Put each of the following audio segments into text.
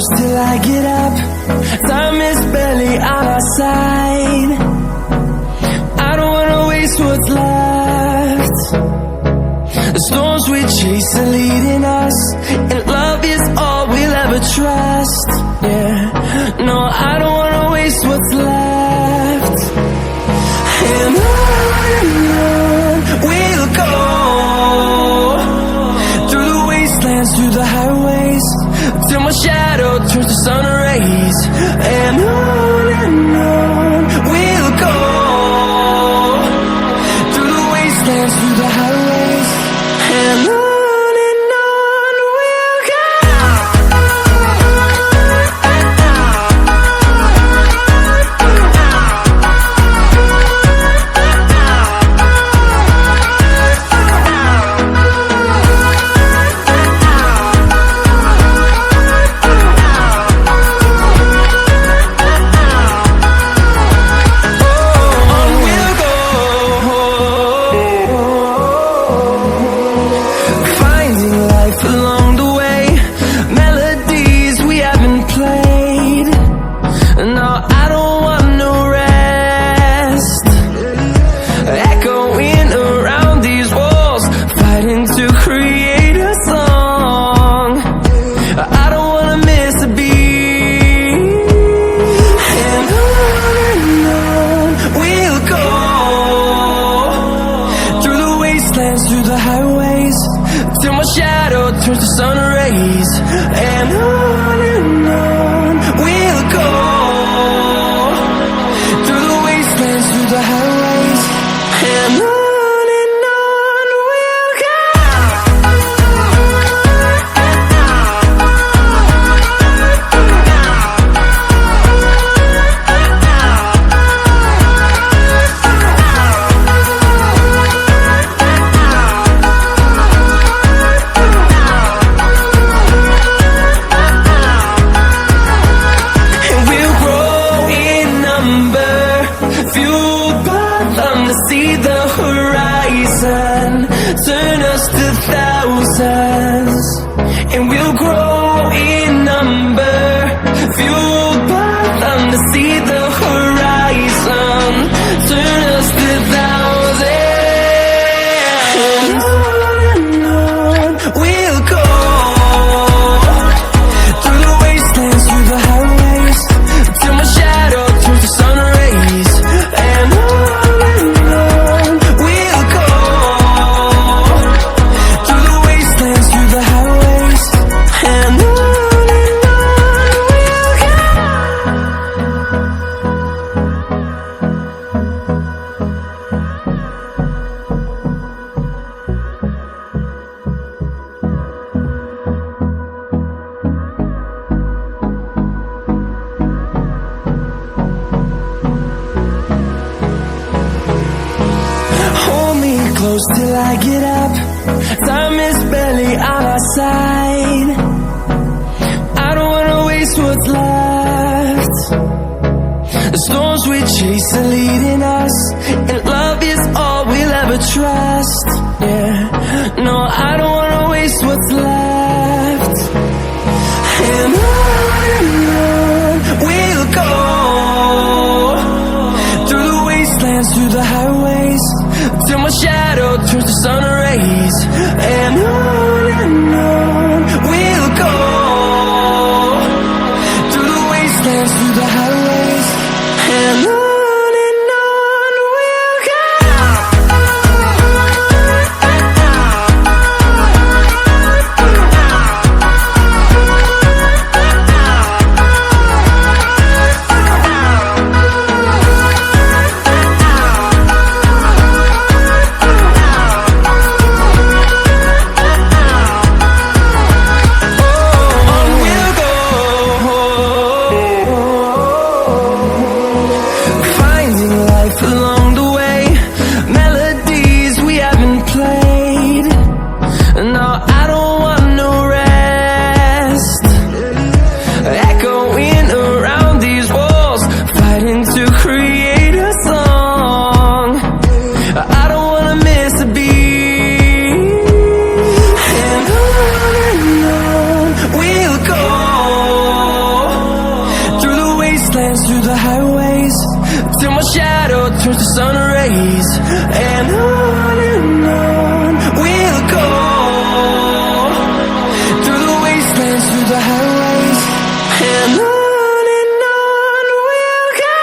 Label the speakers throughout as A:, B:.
A: close till I get up. Time is barely on our side. I don't wanna waste what's left. The storms we chase are leading us, and love is all we'll ever trust. Yeah, no, I don't wanna waste what's left. And on we'll go, through the wastelands, through the highways, till my shadow turns to sun rays. And on we'll go, through the wastelands, through the highways, and on we'll go. Through the highways, till my shadow turns to sun rays. And on we'll go, through the wastelands, through the highways, and on we'll go. See the horizon, turn us to thousands, and we'll grow in number, fueled by them to see the horizon, turn us to thousands. And on we'll go, through the wastelands, through the highways, till my shadow turns to sun rays. And on close till I get up. Time is barely on our side. I don't wanna waste what's left. The storms we chase are leading us, and love is all we'll ever trust. Yeah, no, I don't wanna waste what's left. And on we'll go, through the wastelands, through the highways, till my shadow turns to sun rays. And on we'll go, through the wastelands, through the highways, and on we'll go. wastelands, through the highways, till my shadow turns to sun rays. And on we'll go, through the wastelands, through the highways, and on we'll go.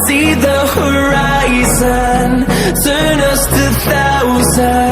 A: See the horizon, turn us to thousands.